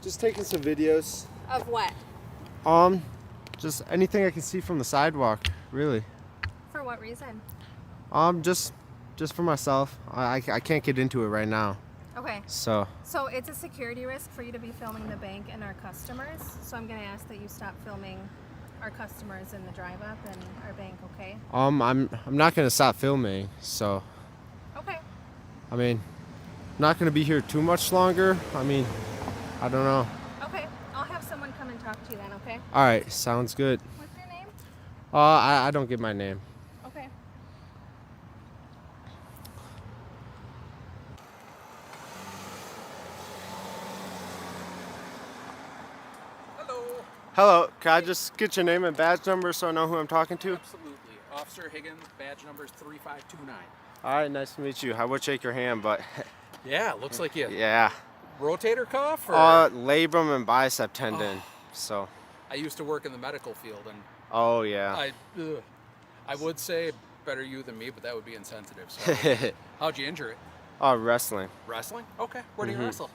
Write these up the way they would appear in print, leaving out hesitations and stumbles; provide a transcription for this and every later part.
Just taking some videos. Of what? Just anything I can see from the sidewalk, really. For what reason? Just for myself. I can't get into it right now. Okay. So It's a security risk for you to be filming the bank and our customers. So I'm going to ask that you stop filming our customers in the drive up and our bank, okay? I'm not gonna stop filming. So Okay. I mean, not gonna be here too much longer. I mean, I don't know. Okay. I'll have someone come and talk to you then, okay? All right, sounds good. What's your name? I don't give my name. Okay. Hello. Hello, can I just get your name and badge number so I know who I'm talking to? Absolutely. Officer Higgins, badge number is 3529. All right, nice to meet you. I would shake your hand, but Yeah, looks like you. yeah. Rotator cuff? Or? Labrum and bicep tendon. So. I used to work in the medical field, and Oh yeah. I would say better you than me, but that would be insensitive. So how'd you injure it? Wrestling. Wrestling? Okay. Where do you wrestle?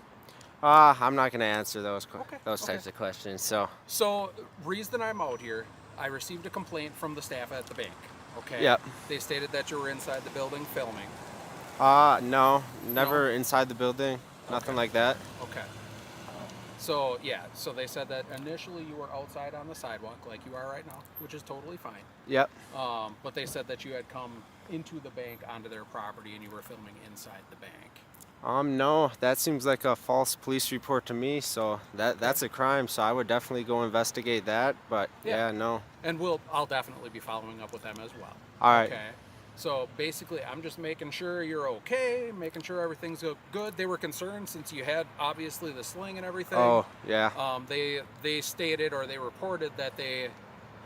I'm not gonna answer those Okay, types of questions. So. So, reason I'm out here, I received a complaint from the staff at the bank. Okay. Yep. They stated that you were inside the building filming. No, never inside the building. Nothing like that. Okay. So yeah, so they said that initially you were outside on the sidewalk like you are right now, which is totally fine. Yep. But they said that you had come into the bank onto their property and you were filming inside the bank. No, that seems like a false police report to me. So that's a crime. So I would definitely go investigate that. But yeah no. And I'll definitely be following up with them as well. All right. Okay. So basically, I'm just making sure you're okay, making sure everything's good. They were concerned since you had obviously the sling and everything. Oh yeah. They stated, or they reported that they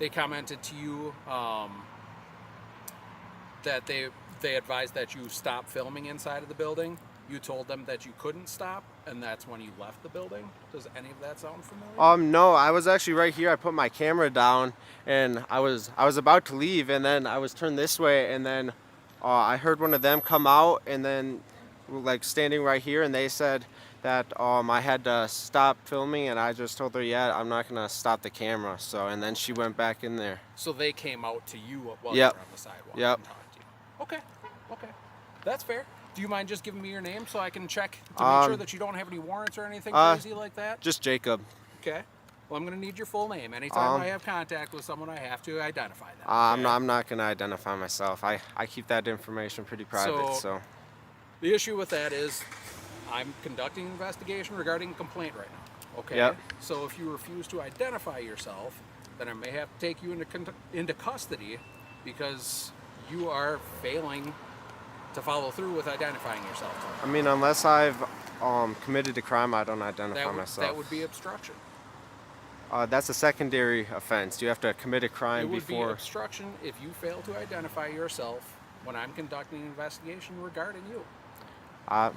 commented to you that they advised that you stop filming inside of the building. You told them that you couldn't stop, and that's when you left the building. Does any of that sound familiar? No, I was actually right here. I put my camera down, and I was about to leave, and then I was turned this way, and then I heard one of them come out, and then like standing right here, and they said that I had to stop filming, and I just told her, yeah, I'm not gonna stop the camera. So, and then she went back in there. So they came out to you while Yep. you were on the sidewalk Yep. and talked to you. Okay, that's fair. Do you mind just giving me your name so I can check to make sure that you don't have any warrants or anything crazy like that? Just Jacob. Okay. Well, I'm going to need your full name. Anytime I have contact with someone, I have to identify them. I'm not gonna identify myself. I keep that information pretty private. So. The issue with that is I'm conducting an investigation regarding a complaint right now. Okay. Yep. So if you refuse to identify yourself, then I may have to take you into custody because you are failing to follow through with identifying yourself. I mean, unless I've committed a crime, I don't identify myself. That would be obstruction. That's a secondary offense. You have to commit a crime It would before. be obstruction if you fail to identify yourself when I'm conducting an investigation regarding you. I'm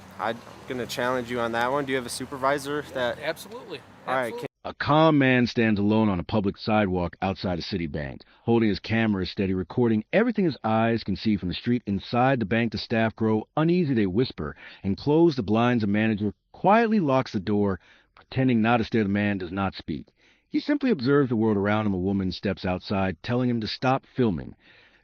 gonna challenge you on that one. Do you have a supervisor that? Absolutely. All right. Absolutely. A calm man stands alone on a public sidewalk outside a city bank, holding his camera steady, recording everything his eyes can see from the street. Inside the bank, the staff grow uneasy. They whisper and close the blinds. The manager quietly locks the door, pretending not to stare. The man does not speak. He simply observes the world around him. A woman steps outside, telling him to stop filming,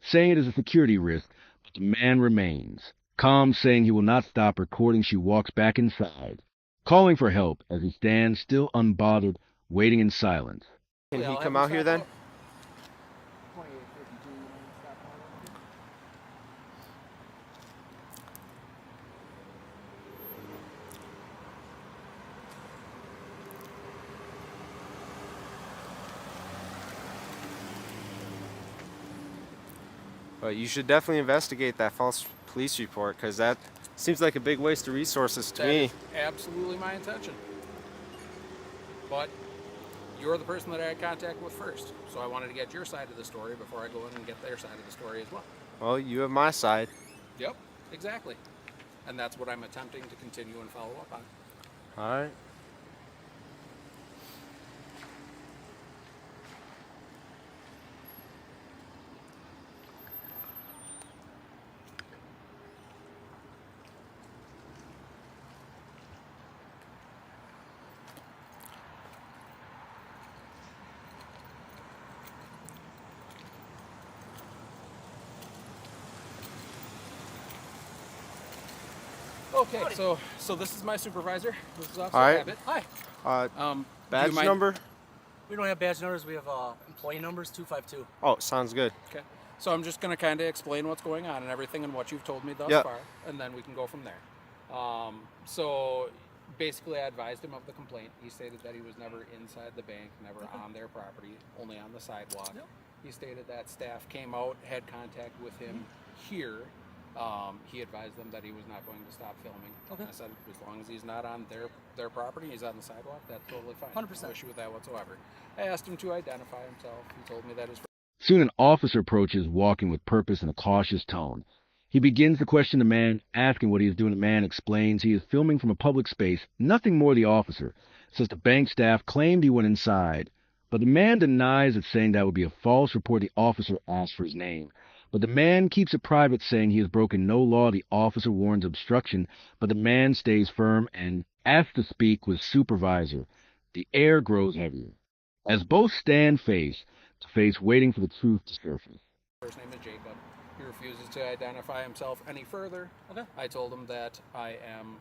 saying it is a security risk, but the man remains. Calm, saying he will not stop recording, she walks back inside, calling for help as he stands still unbothered, waiting in silence. Can he come out here then? But you should definitely investigate that false police report, because that seems like a big waste of resources to me. That is absolutely my intention. But you're the person that I had contact with first, so I wanted to get your side of the story before I go in and get their side of the story as well. Well, you have my side. Yep, exactly. And that's what I'm attempting to continue and follow up on. All right. Okay, so this is my supervisor. This is Officer All right. Abbott. Hi. Do Badge you mind- number? We don't have badge numbers. We have employee numbers, 252. Oh, sounds good. Okay. So I'm just going to kind of explain what's going on and everything and what you've told me thus Yep. far, and then we can go from there. So basically, I advised him of the complaint. He stated that he was never inside the bank, never on their property, only on the sidewalk. Yep. He stated that staff came out, had contact with him here. He advised them that he was not going to stop filming. Okay. I said, as long as he's not on their property, he's on the sidewalk, that's totally fine. 100%. No issue with that whatsoever. I asked him to identify himself. He told me that his Soon an officer approaches, walking with purpose and a cautious tone. He begins to question the man, asking what he is doing. The man explains he is filming from a public space, nothing more. The officer says the bank staff claimed he went inside, but the man denies it, saying that would be a false report. The officer asks for his name, but the man keeps it private, saying he has broken no law. The officer warns obstruction, but the man stays firm and asks to speak with Supervisor. The air grows heavier as both stand face to face, waiting for the truth to surface. first name is Jacob. He refuses to identify himself any further. Okay. I told him that I am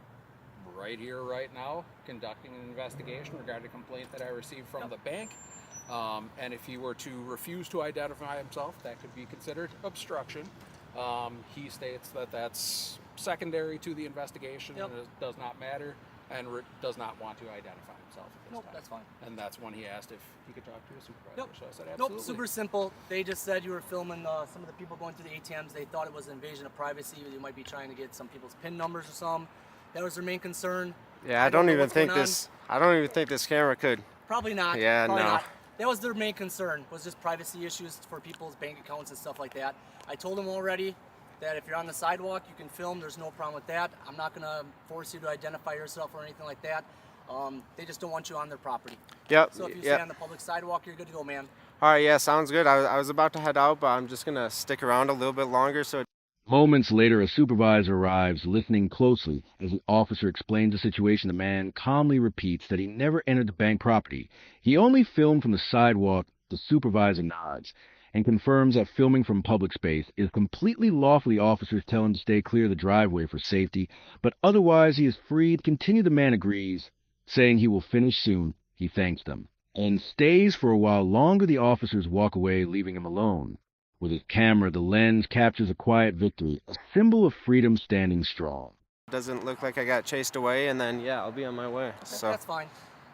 right here, right now, conducting an investigation regarding a complaint that I received from the bank. And if he were to refuse to identify himself, that could be considered obstruction. He states that that's secondary to the investigation Yep. and it does not matter, and does not want to identify himself at this Nope, time. that's fine. And that's when he asked if he could talk to a supervisor. Nope. So I said absolutely. Nope, super simple. They just said you were filming some of the people going through the ATMs. They thought it was an invasion of privacy. You might be trying to get some people's PIN numbers or something. That was their main concern. Yeah, I don't don't know even what's going think this. I don't even think this camera could. Probably not. Yeah, Probably no. not. That was their main concern, was just privacy issues for people's bank accounts and stuff like that. I told them already that if you're on the sidewalk, you can film. There's no problem with that. I'm not going to force you to identify yourself or anything like that. They just don't want you on their property. Yep. So if you yep. stay on the public sidewalk, you're good to go, man. All right. Yeah, sounds good. I was about to head out, but I'm just gonna stick around a little bit longer. So. Moments later, a supervisor arrives, listening closely. As the officer explains the situation, the man calmly repeats that he never entered the bank property. He only filmed from the sidewalk. The supervisor nods and confirms that filming from public space is completely lawful. The officers tell him to stay clear of the driveway for safety, but otherwise he is free to continue. The man agrees, saying he will finish soon. He thanks them and stays for a while longer. The officers walk away, leaving him alone. With his camera, the lens captures a quiet victory, a symbol of freedom standing strong. Doesn't look like I got chased away, and then yeah, I'll be on my way. So. That's fine.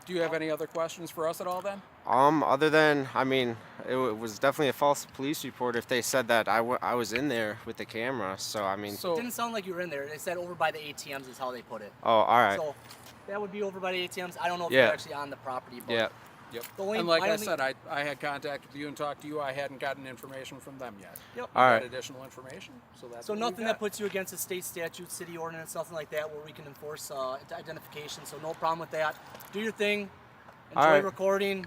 Do you have any other questions for us at all then? Other than, I mean, it was definitely a false police report if they said that I was in there with the camera. So, I mean. So It didn't sound like you were in there. They said over by the ATMs is how they put it. Oh, all right. So that would be over by the ATMs. I don't know if Yeah. you're actually on the property, but Yeah. Yep. The only- And like I I don't said, I had contact with you and talked to you. I hadn't gotten information from them yet. Yep. We All got right. additional information, so that's So what nothing we that got. puts you against a state statute, city ordinance, nothing like that, where we can enforce identification. So no problem with that. Do your thing. Enjoy All right. recording.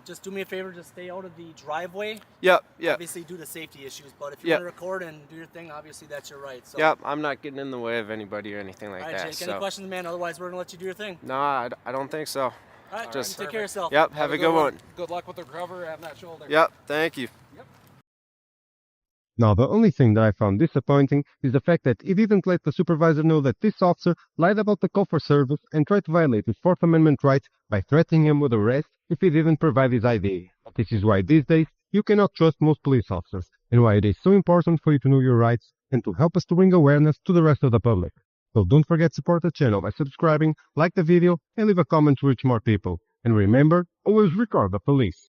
Just do me a favor, just stay out of the driveway. Yep. Yep. Obviously due to safety issues, but if you Yep. want to record and do your thing, obviously that's your right. So, Yep. I'm not getting in the way of anybody or anything like All right, that. Jake. Any So. questions, man? Otherwise, we're gonna let you do your thing. No, I don't think so. All right, Just- take care of yourself. Yep. Have a good one. Good luck with the recovery on that shoulder. Yep. Thank you. Now, the only thing that I found disappointing is the fact that he didn't let the supervisor know that this officer lied about the call for service and tried to violate his Fourth Amendment rights by threatening him with arrest if he didn't provide his ID. This is why these days you cannot trust most police officers, and why it is so important for you to know your rights and to help us to bring awareness to the rest of the public. So don't forget to support the channel by subscribing, like the video, and leave a comment to reach more people. And remember, always record the police.